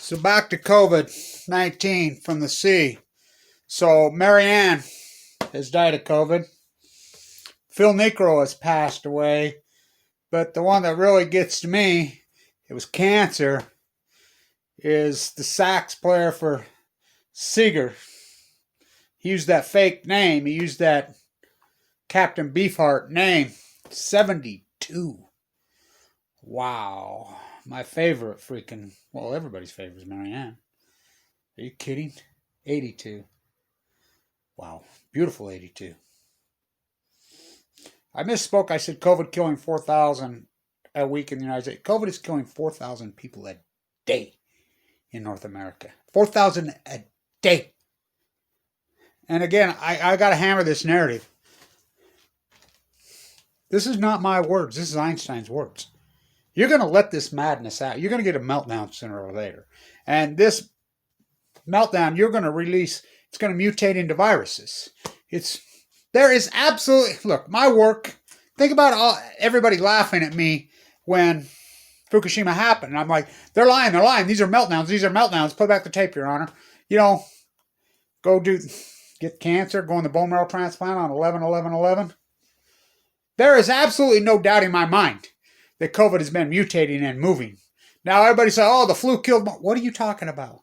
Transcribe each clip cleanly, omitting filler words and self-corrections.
So back to COVID-19 from the sea. So Marianne has died of COVID. Phil Necro has passed away. But the one that really gets to me, it was cancer, is the sax player for Seeger. He used that fake name. He used that Captain Beefheart name. 72. Wow. My favorite freaking, well, everybody's favorite is Marianne. Are you kidding? 82. Wow. Beautiful 82. I misspoke. I said COVID killing 4,000 a week in the United States. COVID is killing 4,000 people a day in North America. 4,000 a day. And again, I got to hammer this narrative. This is not my words. This is Einstein's words. You're going to let this madness out. You're going to get a meltdown sooner or later. And this meltdown, you're going to release, it's going to mutate into viruses. There is absolutely, look, my work, think about everybody laughing at me when Fukushima happened. And I'm like, they're lying. These are meltdowns. Put back the tape, Your Honor. Get cancer, go on the bone marrow transplant on 11/11/11. There is absolutely no doubt in my mind that COVID has been mutating and moving. Now everybody says, oh, the flu killed. What are you talking about?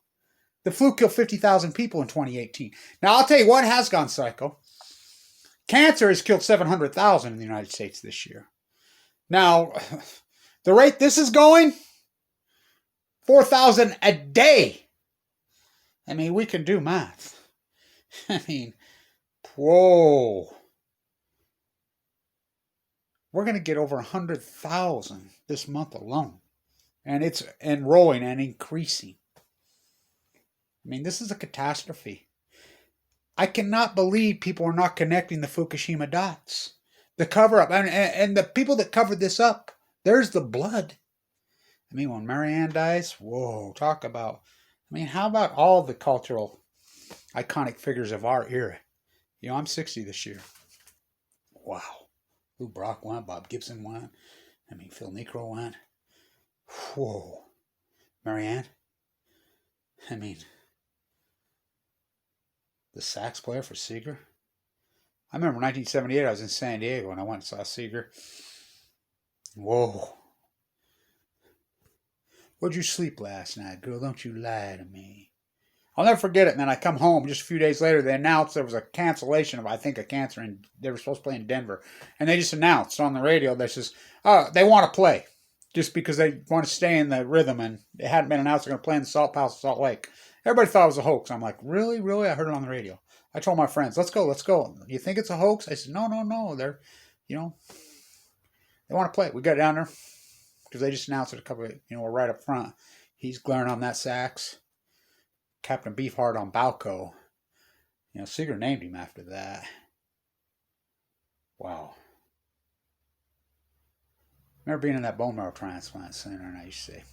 The flu killed 50,000 people in 2018. Now I'll tell you what has gone psycho. Cancer has killed 700,000 in the United States this year. Now, the rate this is going, 4,000 a day. I mean, we can do math. I mean, whoa. We're going to get over 100,000 this month alone. And it's enrolling and increasing. I mean, this is a catastrophe. I cannot believe people are not connecting the Fukushima dots. The cover-up. And the people that covered this up, there's the blood. I mean, when Marianne dies, whoa, talk about... I mean, how about all the cultural iconic figures of our era? I'm 60 this year. Wow. Lou Brock went, Bob Gibson went. I mean, Phil Necro went. Whoa. Marianne. I mean... the sax player for Seeger. I remember 1978, I was in San Diego and I went and saw Seeger. Whoa. Where'd you sleep last night, girl? Don't you lie to me. I'll never forget it. And then I come home just a few days later. They announced there was a cancellation of, I think, a cancer. And they were supposed to play in Denver. And they just announced on the radio that says, they want to play. Just because they want to stay in the rhythm. And it hadn't been announced they're going to play in the Salt Palace of Salt Lake. Everybody thought it was a hoax. I'm like, really? Really? I heard it on the radio. I told my friends, let's go. You think it's a hoax? I said, no. They're, they want to play. We got down there because they just announced it a couple of, we're right up front. He's glaring on that sax. Captain Beefheart on Balco. Seeger named him after that. Wow. Remember being in that bone marrow transplant center and I used to say,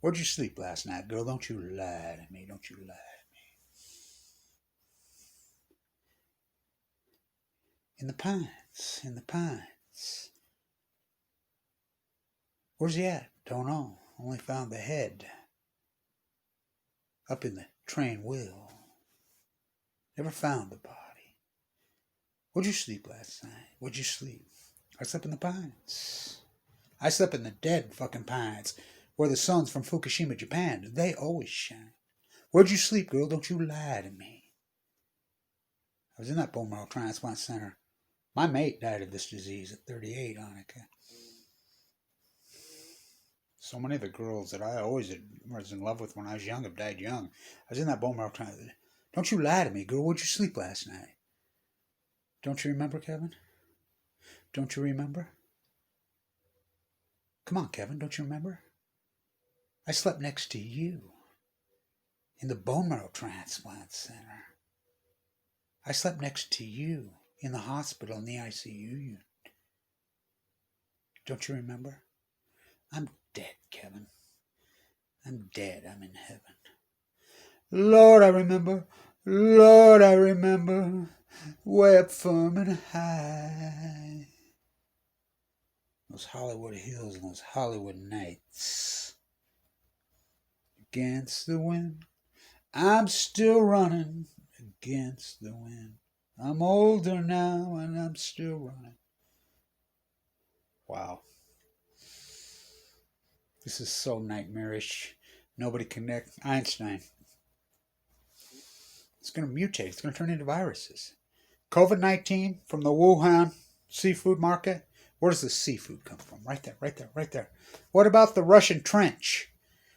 where'd you sleep last night, girl? Don't you lie to me. Don't you lie to me. In the pines. Where's he at? Don't know. Only found the head. Up in the train wheel. Never found the body. Where'd you sleep last night? Where'd you sleep? I slept in the pines. I slept in the dead fucking pines. Where the suns from Fukushima, Japan, they always shine. Where'd you sleep, girl? Don't you lie to me. I was in that bone marrow transplant center. My mate died of this disease at 38, Annika. So many of the girls that I always was in love with when I was young have died young. I was in that bone marrow transplant. Don't you lie to me, girl. Where'd you sleep last night? Don't you remember, Kevin? Don't you remember? Come on, Kevin. Don't you remember? I slept next to you in the bone marrow transplant center. I slept next to you in the hospital in the ICU unit. Don't you remember? I'm dead, Kevin. I'm dead. I'm in heaven. Lord, I remember. Lord, I remember. Way up firm and high. Those Hollywood hills and those Hollywood nights. against the wind. I'm still running against the wind. I'm older now and I'm still running. Wow. This is so nightmarish. Nobody connect. Einstein. It's going to mutate. It's going to turn into viruses. COVID-19 from the Wuhan seafood market. Where does the seafood come from? Right there, right there, right there. What about the Russian trench?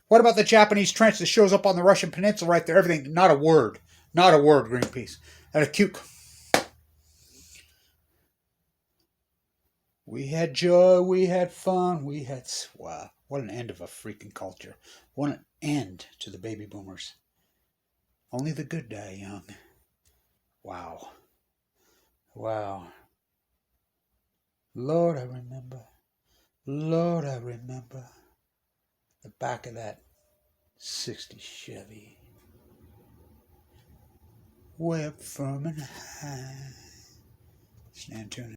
What about the Japanese trench that shows up on the Russian peninsula right there? Everything, not a word. Not a word, Greenpeace. And a cute. We had joy, we had fun, we had... Wow, what an end of a freaking culture. What an end to the baby boomers. Only the good die young. Wow. Wow. Lord, I remember. Lord, I remember. The back of that 60 Chevy. Way up firm and high. Stand tuned.